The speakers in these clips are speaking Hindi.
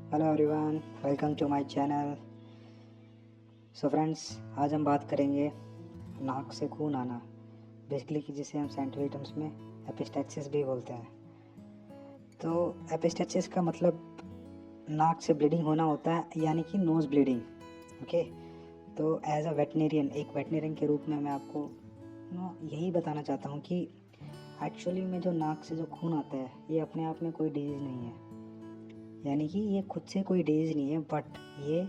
Hello everyone, welcome to my channel. So friends, आज हम बात करेंगे नाक से खून आना, बेसिकली कि जिसे हम साइंटिफिक टर्म्स में एपिस्टेक्सिस भी बोलते हैं। तो एपिस्टेक्सिस का मतलब नाक से ब्लीडिंग होना होता है, यानी कि नोज़ ब्लीडिंग। ओके, तो एज अ वेटनेरियन, एक वेटनेरियन के रूप में मैं आपको यही बताना चाहता हूँ कि एक्चुअली में जो नाक से जो खून आता है, ये अपने आप में कोई डिजीज़ नहीं है। यानी कि ये खुद से कोई डिजीज़ नहीं है, बट ये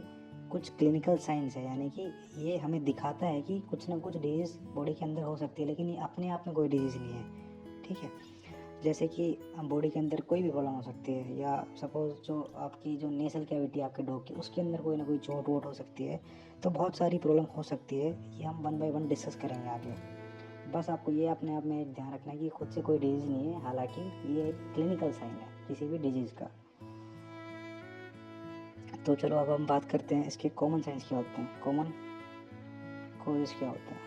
कुछ क्लिनिकल साइंस है, यानी कि ये हमें दिखाता है कि कुछ ना कुछ डिजीज़ बॉडी के अंदर हो सकती है, लेकिन ये अपने आप में कोई डिजीज़ नहीं है। ठीक है, जैसे कि बॉडी के अंदर कोई भी प्रॉब्लम हो सकती है, या सपोज़ जो आपकी जो नेसल कैविटी आपके डॉग की, उसके अंदर कोई ना कोई चोट वोट हो सकती है। तो बहुत सारी प्रॉब्लम हो सकती है, ये हम वन बाय वन डिस्कस करेंगे आगे। बस आपको ये अपने आप में ध्यान रखना है कि खुद से कोई डिजीज़ नहीं है, हालांकि ये एक क्लिनिकल साइन है किसी भी डिजीज़ का। तो चलो अब हम बात करते हैं इसके कॉमन साइंस क्या होते हैं, कॉमन कॉजेज़ क्या होता है।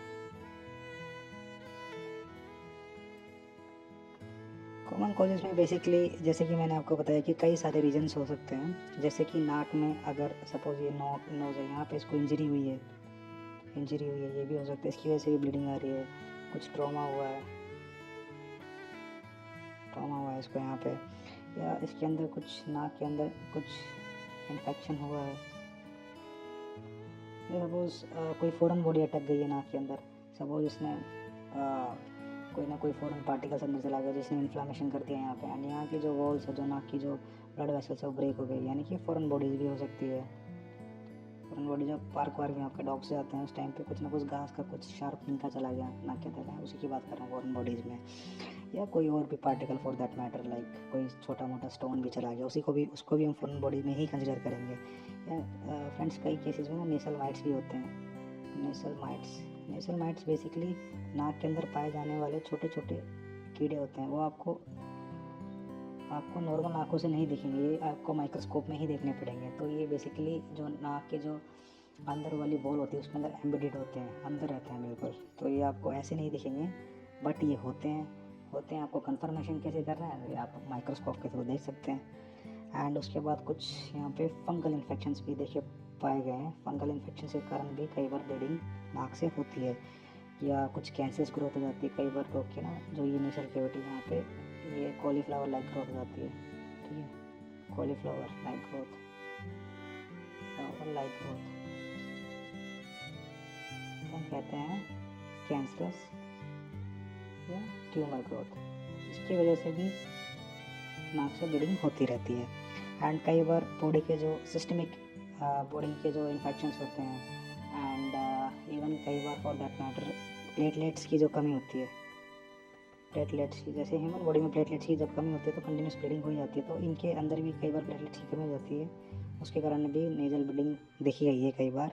कॉमन कॉजेज़ में बेसिकली जैसे कि मैंने आपको बताया कि कई सारे रीजन्स हो सकते हैं। जैसे कि नाक में अगर सपोज़ ये नोज़ है, यहाँ पे इसको इंजरी हुई है, ये भी हो सकता है, इसकी वजह से भी ब्लीडिंग आ रही है। कुछ ट्रॉमा हुआ है इसको यहाँ पे, या इसके अंदर कुछ नाक के अंदर कुछ इन्फेक्शन हुआ है। सपोज़ कोई फ़ॉरेन बॉडी अटक गई है नाक के अंदर, सपोज़ इसने कोई ना कोई फ़ॉरेन पार्टिकल्स अंदर चला गया जिसने इन्फ्लामेशन कर दिया यहाँ पे, एंड यहाँ की जो वॉल्स है, जो नाक की जो ब्लड वेसल्स है, वो ब्रेक हो गई, यानी कि फ़ॉरेन बॉडीज़ भी हो सकती है। फ़ॉरेन बॉडी जब पार्क वार्क यहाँ पे डॉग से जाते हैं, उस टाइम पे कुछ ना कुछ घास का कुछ शार्प तिनका चला गया नाक के अंदर, उसी की बात कर रहा हूँ फ़ॉरेन बॉडीज़ में। या कोई और भी particle for that matter, like कोई छोटा मोटा स्टोन भी चला गया, उसको भी हम फ़ॉरेन बॉडी में ही कंसिडर करेंगे। या फ्रेंड्स, कई केसेस में ना नेसल माइट्स भी होते हैं। नेसल माइट्स बेसिकली नाक के अंदर पाए जाने वाले छोटे छोटे कीड़े होते हैं। वो आपको नॉर्मल आँखों से नहीं दिखेंगे, ये आपको माइक्रोस्कोप में ही देखने पड़ेंगे। तो ये बेसिकली जो नाक के जो अंदर वाली बॉल होती है, उसके अंदर एम्बेडेड होते हैं, अंदर रहते हैं बिल्कुल। तो ये आपको ऐसे नहीं दिखेंगे, बट ये होते हैं। आपको कंफर्मेशन कैसे करना है, ये आप माइक्रोस्कोप के थ्रू देख सकते हैं। एंड उसके बाद कुछ यहाँ पे फंगल इन्फेक्शंस भी देखे पाए गए हैं। फंगल इन्फेक्शन के कारण भी कई बार ब्लीडिंग नाक से होती है, या कुछ कैंसर्स ग्रोथ हो जाती है। कई बार लोग के ना जो ये नेसल कैविटी यहाँ पे ये कॉलीफ्लावर लाइक ग्रोथ हो जाती है। ठीक है, कॉलीफ्लावर लाइक ग्रोथ, हम कहते हैं कैंसरस या ट्यूमर ग्रोथ। इसकी वजह से भी नाक से ब्लीडिंग होती रहती है। एंड कई बार बॉडी के जो इन्फेक्शंस होते हैं, एंड इवन कई बार फॉर दैट मैटर प्लेटलेट्स की जो कमी होती है, प्लेटलेट्स की, जैसे ह्यूमन बॉडी में प्लेटलेट्स की जब कमी होती है तो कंटिन्यूस ब्लीडिंग हो जाती है। तो इनके अंदर भी कई बार प्लेटलेट्स की कमी हो जाती है, उसके कारण भी नेजल ब्लीडिंग देखी गई है कई बार।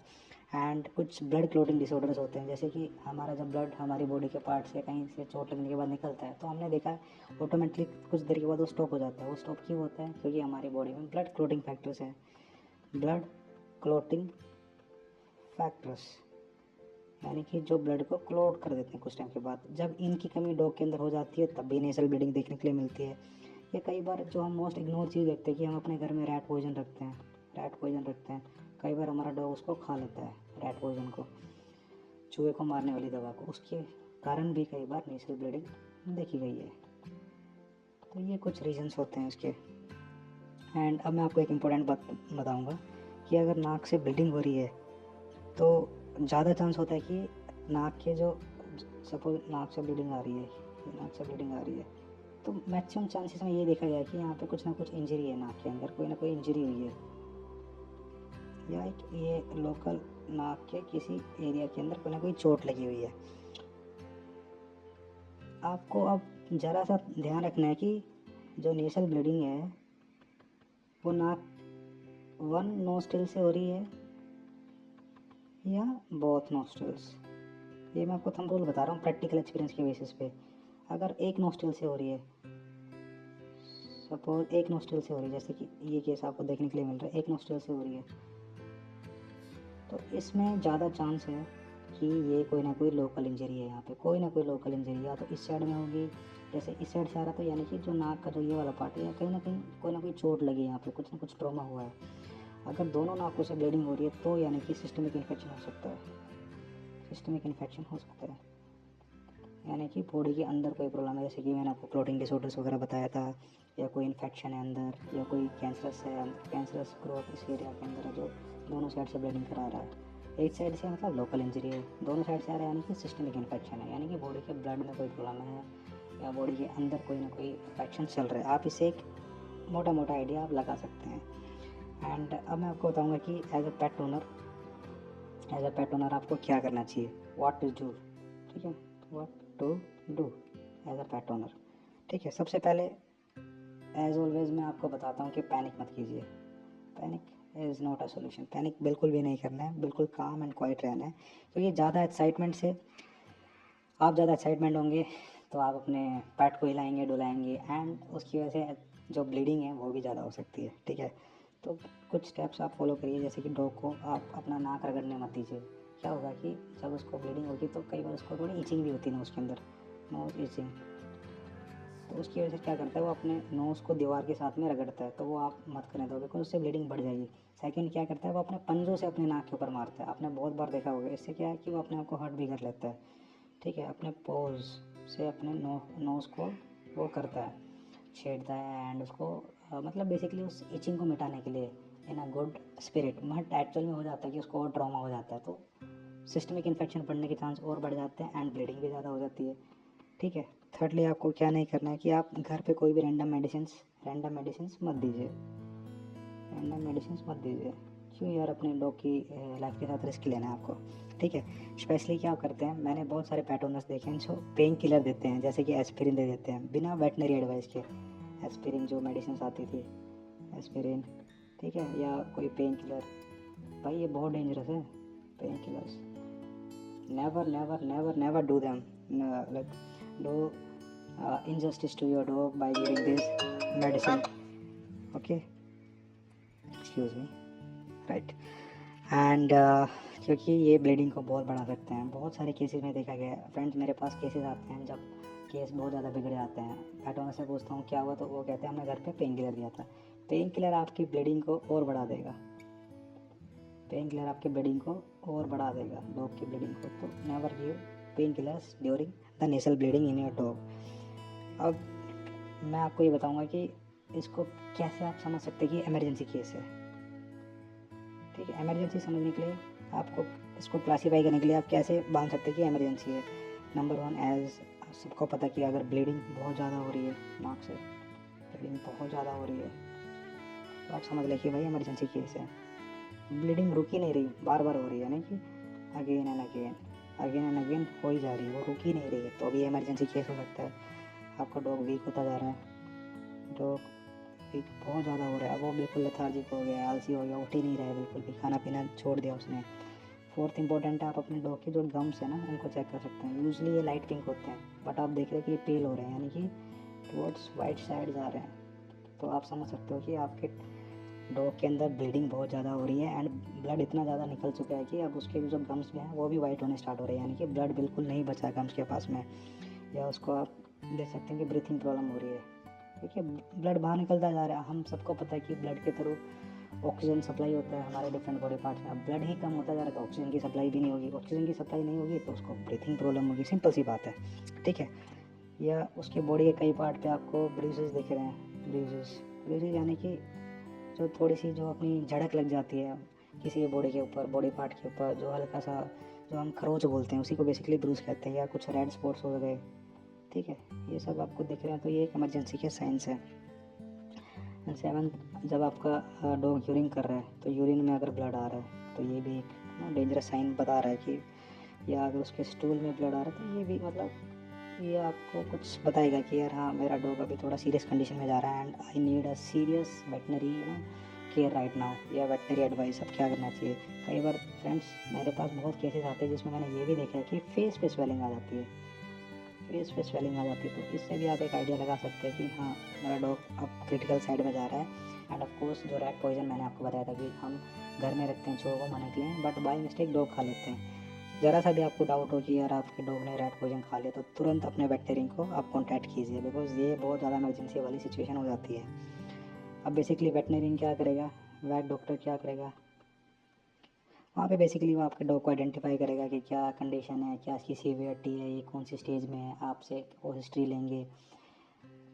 एंड कुछ ब्लड क्लोटिंग डिसऑर्डर्स होते हैं, जैसे कि हमारा जब ब्लड हमारी बॉडी के पार्ट से कहीं से चोट लगने के बाद निकलता है, तो हमने देखा है ऑटोमेटिकली कुछ देर के बाद वो स्टॉप हो जाता है। वो स्टॉप क्यों होता है? क्योंकि हमारी बॉडी में ब्लड क्लोटिंग फैक्टर्स हैं। ब्लड क्लोटिंग फैक्टर्स यानी कि जो ब्लड को क्लोट कर देते हैं कुछ टाइम के बाद। जब इनकी कमी डॉग के अंदर हो जाती है, तब भी नेसल ब्लीडिंग देखने के लिए मिलती है। या कई बार जो हम मोस्ट इग्नोर चीज़ देखते हैं कि हम अपने घर में रैट पॉइजन रखते हैं। कई बार हमारा डॉग उसको खा लेता है, रैट पॉइजन को, चूहे को मारने वाली दवा को, उसके कारण भी कई बार नेसल ब्लीडिंग देखी गई है। तो ये कुछ रीजंस होते हैं इसके। एंड अब मैं आपको एक इम्पोर्टेंट बात बताऊँगा कि अगर नाक से ब्लीडिंग हो रही है, तो ज़्यादा चांस होता है कि नाक के जो सपोज नाक से ब्लीडिंग आ रही है, तो मैक्सिमम चांसेस में ये देखा गया है कि यहाँ पे कुछ ना कुछ इंजरी है, नाक के अंदर कोई ना कोई इंजरी हुई है, या एक ये लोकल नाक के किसी एरिया के अंदर कोई ना कोई चोट लगी हुई है। आपको अब ज़रा सा ध्यान रखना है कि जो नेसल ब्लीडिंग है वो नाक वन नोस्ट्रिल से हो रही है या बोथ नोस्ट्रिल्स। ये मैं आपको थंब रूल बता रहा हूँ प्रैक्टिकल एक्सपीरियंस के बेसिस पे। अगर एक नोस्ट्रिल से हो रही है, सपोज एक नोस्ट्रिल से हो रही है, जैसे कि ये केस आपको देखने के लिए मिल रहा है, एक नोस्ट्रिल से हो रही है, तो इसमें ज़्यादा चांस है कि ये कोई ना कोई लोकल इंजरी है। यहाँ पे कोई ना कोई लोकल इंजरी या तो इस साइड में होगी, जैसे इस साइड से आ रहा तो यानी कि जो नाक का जो ये वाला पार्ट है कहीं ना कहीं कोई ना कोई चोट लगी है, यहाँ पे कुछ ना कुछ ट्रॉमा हुआ है। अगर दोनों नाकों से ब्लीडिंग हो रही है तो यानी कि सिस्टमिक इन्फेक्शन हो सकता है, सिस्टमिक इन्फेक्शन हो सकता है। यानी कि बॉडी के अंदर कोई प्रॉब्लम है, जैसे कि मैंने आपको क्लोटिंग डिसऑर्डर्स वगैरह बताया था, या कोई इन्फेक्शन है अंदर, या कोई कैंसरस है, कैंसरस ग्रोथ इस एरिया के अंदर है जो दोनों साइड से ब्लीडिंग करा रहा है। एक साइड से मतलब लोकल इंजरी है, दोनों साइड से आ रहा है यानी कि सिस्टमिक इन्फेक्शन है, यानी कि बॉडी के ब्लड में कोई प्रॉब्लम है या बॉडी के अंदर कोई ना कोई इन्फेक्शन चल रहा है। आप इसे एक मोटा मोटा आइडिया आप लगा सकते हैं। एंड अब मैं आपको बताऊँगा कि एज अ पेट ओनर आपको क्या करना चाहिए, व्हाट टू डू। ठीक है, what to do as a pet owner. ठीक है, सबसे पहले एज ऑलवेज मैं आपको बताता हूँ कि पैनिक मत कीजिए। Panic is not a solution. Panic बिल्कुल भी नहीं करना है, बिल्कुल काम एंड क्वाइट रहना है, क्योंकि ज़्यादा एक्साइटमेंट होंगे तो आप अपने पैट को हिलाएंगे डुलाएंगे एंड उसकी वजह से जो ब्लीडिंग है वो भी ज़्यादा हो सकती है। ठीक है, तो कुछ स्टेप्स आप फॉलो करिए, जैसे कि डॉग को आप अपना नाक रगड़ने मत दीजिए। क्या होगा कि जब उसको ब्लीडिंग होगी तो कई बार उसको थोड़ी ईचिंग भी होती है नोज़ के अंदर, नोज़ ईचिंग, तो उसकी वजह से क्या करता है वो अपने नोज़ को दीवार के साथ में रगड़ता है, तो वो आप मत करने दो बिकॉज उससे ब्लीडिंग बढ़ जाएगी। सेकंड क्या करता है वो अपने पंजों से अपने नाक के ऊपर मारता है, आपने बहुत बार देखा होगा। इससे क्या है कि वो अपने आप को हर्ट भी कर लेता है। ठीक है, अपने पोज से अपने नोज़ को वो करता है, छेड़ता है एंड उसको मतलब बेसिकली उस इचिंग को मिटाने के लिए in a good spirit, but actual में हो जाता है कि उसको और ट्रॉमा हो जाता है, तो सिस्टमिक इन्फेक्शन पड़ने के चांस और बढ़ जाते हैं एंड ब्लीडिंग भी ज़्यादा हो जाती है। ठीक है, थर्डली आपको क्या नहीं करना है कि आप घर पे कोई भी रैंडम मेडिसिन मत दीजिए, क्यों यार, अपने डॉग की लाइफ के साथ रिस्क लेना है आपको। ठीक है, स्पेशली क्या करते हैं, मैंने बहुत सारे पेट ओनर्स देखे हैं जो पेन किलर देते हैं, जैसे कि एस्पिरिन दे देते हैं बिना वेटनरी एडवाइस के। एस्पिरिन जो मेडिसिन आती थी, एस्पिरिन, ठीक है, या कोई पेन किलर, भाई ये बहुत डेंजरस है pain killers. never do them, like do injustice to your dog by giving this medicine. Okay, excuse me, right. And क्योंकि ये ब्लीडिंग को बहुत बढ़ा सकते हैं। बहुत सारे केसेस में देखा गया है फ्रेंड्स, मेरे पास केसेस आते हैं जब केस बहुत ज़्यादा बिगड़ जाते हैं, पेट ओनर से पूछता हूँ क्या हुआ तो वो कहते हैं हमने घर पे पेन किलर दिया था। पेन किलर आपकी ब्लीडिंग को और बढ़ा देगा, पेन किलर आपकी ब्लीडिंग को और बढ़ा देगा, डॉग की ब्लीडिंग को। तो never give pain killers during the nasal bleeding in your dog. अब मैं आपको ये बताऊंगा कि इसको कैसे आप समझ सकते हैं कि इमरजेंसी केस है। ठीक है, इमरजेंसी समझने के लिए आपको इसको क्लासीफाई करने के लिए आप कैसे बांध सकते हैं कि इमरजेंसी है। नंबर 1, एज सबको पता कि अगर ब्लीडिंग बहुत ज़्यादा हो रही है, नाक से ब्लीडिंग बहुत ज़्यादा हो रही है, तो आप समझ लें कि भाई इमरजेंसी केस है। ब्लीडिंग रुक ही नहीं रही, बार बार हो रही है, यानी कि अगेन एंड अगेन हो ही जा रही है, वो रुक ही नहीं रही है, तो अभी इमरजेंसी केस हो सकता है। आपका डॉग वीक होता जा रहा है, डॉग वीक बहुत ज़्यादा हो रहा है, वो बिल्कुल लेथार्जिक हो गया, आलसी हो गया, उठ ही नहीं रहा है बिल्कुल भी, खाना पीना छोड़ दिया उसने। फोर्थ इंपॉर्टेंट है, आप अपने डॉग के जो गम्स है ना उनको चेक कर सकते हैं। यूजली ये लाइट पिंक होते हैं, बट आप देख रहे हैं कि ये पेल हो रहे हैं, यानी कि टुवर्ड्स वाइट साइड जा रहे हैं, तो आप समझ सकते हो कि आपके डॉग के अंदर ब्लीडिंग बहुत ज़्यादा हो रही है एंड ब्लड इतना ज़्यादा निकल चुका है कि अब उसके जो गम्स में है वो भी वाइट होने स्टार्ट हो रहे हैं, यानी कि ब्लड बिल्कुल नहीं बचा है गम्स के पास में। या उसको आप देख सकते हैं कि ब्रीथिंग प्रॉब्लम हो रही है, देखिए ब्लड बाहर निकलता जा रहा है। हम सबको पता है कि ब्लड के थ्रू ऑक्सीजन सप्लाई होता है हमारे डिफरेंट बॉडी पार्ट्स में। अब ब्लड ही कम होता जा रहा है तो ऑक्सीजन की सप्लाई भी नहीं होगी, ऑक्सीजन की सप्लाई नहीं होगी तो उसको ब्रीथिंग प्रॉब्लम होगी, सिंपल सी बात है। ठीक है, या उसके बॉडी के कई पार्ट पे आपको ब्रूजेस दिख रहे हैं, ब्रूजेस यानी कि जो थोड़ी सी जो अपनी झड़क लग जाती है किसी बॉडी के ऊपर, बॉडी पार्ट के ऊपर, जो हल्का सा जो हम खरोच बोलते हैं उसी को बेसिकली ब्रूज कहते हैं, या कुछ रेड स्पॉट्स हो गए। ठीक है, ये सब आपको दिख रहे हैं तो ये एक इमरजेंसी के साइंस है। एंड 7, जब आपका डॉग यूरिन कर रहा है तो यूरिन में अगर ब्लड आ रहा है तो ये भी एक डेंजरस साइन बता रहा है कि, या अगर उसके स्टूल में ब्लड आ रहा है तो ये भी मतलब ये आपको कुछ बताएगा कि यार हाँ मेरा डॉग अभी थोड़ा सीरियस कंडीशन में जा रहा है and I need a serious veterinary care right now, या वेटनरी एडवाइस। अब क्या करना चाहिए। कई बार फ्रेंड्स मेरे पास बहुत केसेस आते हैं जिसमें मैंने ये भी देखा है कि फेस पे स्वेलिंग आ जाती है, तो इससे भी आप एक आइडिया लगा सकते हैं कि हाँ मेरा डॉग अब क्रिटिकल साइड में जा रहा है। एंड ऑफ कोर्स जो रैट पॉइजन मैंने आपको बताया था कि हम घर में रखते हैं चूहों को मरने के लिए, बट बाय मिस्टेक डॉग खा लेते हैं, ज़रा सा भी आपको डाउट हो कि यार आपके डॉग ने रैट पॉइजन खा लिया, तो तुरंत अपने वेटरिनरी को आप कॉन्टैक्ट कीजिए, बिकॉज़ ये बहुत ज़्यादा इमरजेंसी वाली सिचुएशन हो जाती है। अब बेसिकली वेटरिनरी क्या करेगा, वेट डॉक्टर क्या करेगा, वहाँ पे बेसिकली वो आपके डॉग को आइडेंटिफाई करेगा कि क्या कंडीशन है, क्या इसकी सीवियरिटी है, ये कौन सी स्टेज में है, आपसे वो हिस्ट्री लेंगे,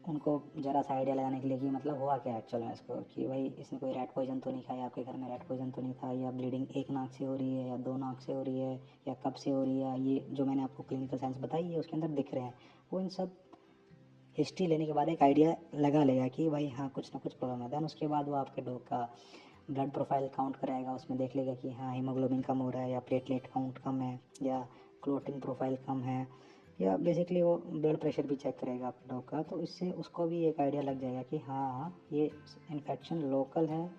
उनको ज़रा सा आइडिया लगाने के लिए कि मतलब हुआ क्या एक्चुअल में इसको, कि भाई इसने कोई रैट पॉइजन तो नहीं खाया, आपके घर में रैट पॉइजन तो नहीं था, या ब्लीडिंग एक नाक से हो रही है या दो नाक से हो रही है या कब से हो रही है, ये जो मैंने आपको क्लिनिकल साइंस बताई है उसके अंदर दिख रहे हैं। वो इन सब हिस्ट्री लेने के बाद एक आइडिया लगा लेगा कि भाई हाँ कुछ ना कुछ प्रॉब्लम है। दैन उसके बाद वो आपके डॉग का ब्लड प्रोफाइल काउंट कराएगा, उसमें देख लेगा कि हाँ हीमोग्लोबिन कम हो रहा है या प्लेटलेट काउंट कम है या क्लोटिंग प्रोफाइल कम है, या बेसिकली वो ब्लड प्रेशर भी चेक करेगा आपके डॉग का। तो इससे उसको भी एक आइडिया लग जाएगा कि हाँ ये इन्फेक्शन लोकल है,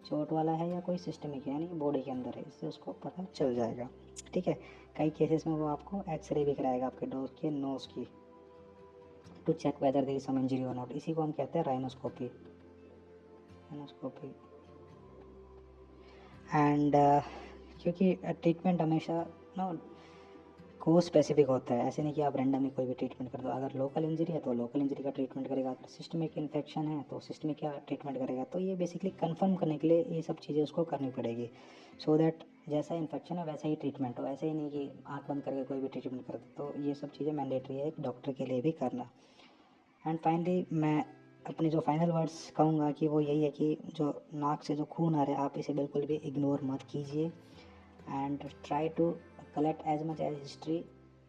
चोट वाला है, या कोई सिस्टमिक है यानी बॉडी के अंदर है, इससे उसको पता चल जाएगा। ठीक है, कई केसेस में वो आपको एक्सरे भी कराएगा आपके डॉग के नोज़ की, to check whether there is some injury और नॉट। इसी को हम कहते हैं राइनोस्कोपी, राइनोस्कोपी। एंड क्योंकि ट्रीटमेंट हमेशा ना को स्पेसिफिक होता है, ऐसे नहीं कि आप रैंडमली कोई भी ट्रीटमेंट कर दो। अगर लोकल इंजरी है तो लोकल इंजरी का ट्रीटमेंट करेगा, अगर सिस्टमिक इन्फेक्शन है तो सिस्टमिक का ट्रीटमेंट करेगा। तो ये बेसिकली कंफर्म करने के लिए ये सब चीज़ें उसको करनी पड़ेगी, सो दैट जैसा इन्फेक्शन है वैसा ही ट्रीटमेंट हो, ऐसे ही नहीं कि आँख बंद करके कोई भी ट्रीटमेंट कर दो। तो ये सब चीज़ें मैंडेटरी है एक डॉक्टर के लिए भी करना। एंड फाइनली मैं अपने जो फाइनल वर्ड्स कहूँगा कि वो यही है कि जो नाक से जो खून आ रहा है आप इसे बिल्कुल भी इग्नोर मत कीजिए, and try to collect as much as history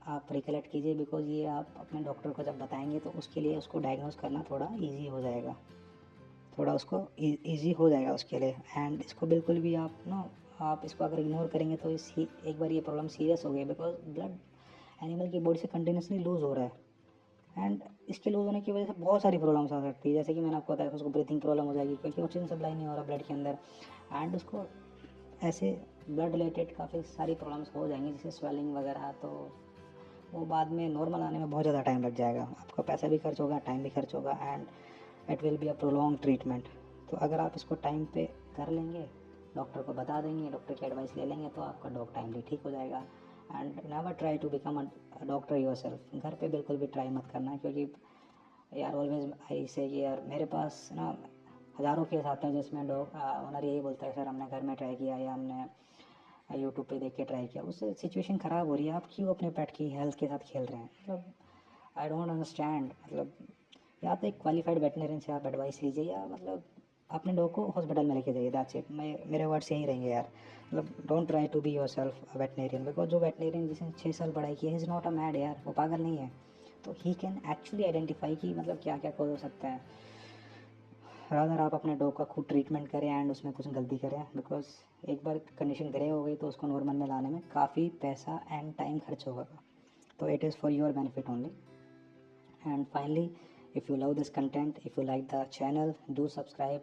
आप रिकलेक्ट कीजिए, बिकॉज ये आप अपने डॉक्टर को जब बताएंगे तो उसके लिए उसको डायग्नोज करना थोड़ा इजी हो जाएगा, थोड़ा उसको इजी हो जाएगा उसके लिए। एंड इसको बिल्कुल भी आप ना आप इसको अगर इग्नोर करेंगे तो इस एक बार ये प्रॉब्लम सीरियस हो गई, बिकॉज ब्लड एनिमल की बॉडी से कंटिन्यूसली लूज़ हो रहा है, एंड इसके लूज़ होने की वजह से बहुत सारी प्रॉब्लम्स आ सकती है, जैसे कि मैंने आपको बताया उसको ब्रीथिंग प्रॉब्लम हो जाएगी क्योंकि ऑक्सीजन सप्लाई नहीं हो रहा ब्लड के अंदर, एंड उसको ऐसे ब्लड रिलेटेड काफ़ी सारी प्रॉब्लम्स हो जाएंगी जैसे स्वेलिंग वगैरह। तो वो बाद में नॉर्मल आने में बहुत ज़्यादा टाइम लग जाएगा, आपका पैसा भी खर्च होगा, टाइम भी खर्च होगा, and it will be a prolong treatment. तो अगर आप इसको टाइम पे कर लेंगे, डॉक्टर को बता देंगे, डॉक्टर की एडवाइस ले लेंगे, तो आपका डॉग टाइमली ठीक हो जाएगा। And never try to become a doctor yourself, घर पे बिल्कुल भी ट्राई मत करना, क्योंकि यार ऑलवेज आई से कि यार मेरे पास ना हज़ारों केस आते हैं जिसमें डॉग ओनर यही बोलता है सर हमने घर में ट्राई किया या हमने यूट्यूब पे देख के ट्राई किया, उससे सिचुएशन ख़राब हो रही है, आप क्यों अपने पेट की हेल्थ के साथ खेल रहे हैं। मतलब आई डोंट अंडरस्टैंड, मतलब या तो एक क्वालिफाइड वेटनरियन से आप एडवाइस लीजिए, या मतलब अपने डॉग को हॉस्पिटल में लेके जाइए, दैट्स इट। मेरे वर्ड्स यही रहेंगे यार, मतलब don't try to be yourself veterinarian, because जो वेटनरियन जिसने 6 साल पढ़ाई की है इज़ नॉट अ मैड यार, वो पागल नहीं है। तो ही कैन एक्चुअली आइडेंटिफाई कि मतलब क्या क्या कॉज हो सकता है। रादर आप अपने डॉग का खुद ट्रीटमेंट करें एंड उसमें कुछ गलती करें, बिकॉज एक बार कंडीशन ग्रे हो गई तो उसको नॉर्मल में लाने में काफ़ी पैसा एंड टाइम खर्च होगा। तो it is for your benefit only. And finally, if you love this content, if you like the channel, do subscribe,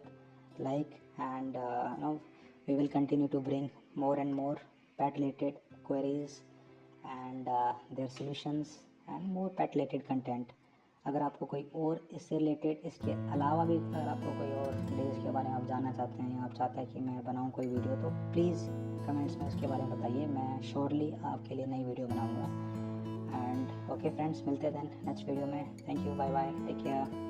like, and now we will continue to bring more and more pet related queries and their solutions and more pet related content. अगर आपको कोई और इससे रिलेटेड इसके अलावा भी अगर आपको कोई और डिटेल्स के बारे में आप जानना चाहते हैं या आप चाहते हैं कि मैं बनाऊं कोई वीडियो, तो प्लीज़ कमेंट्स में उसके बारे में बताइए, मैं श्योरली आपके लिए नई वीडियो बनाऊंगा। एंड ओके फ्रेंड्स, मिलते हैं देन नेक्स्ट वीडियो में। Thank you, bye bye, take care.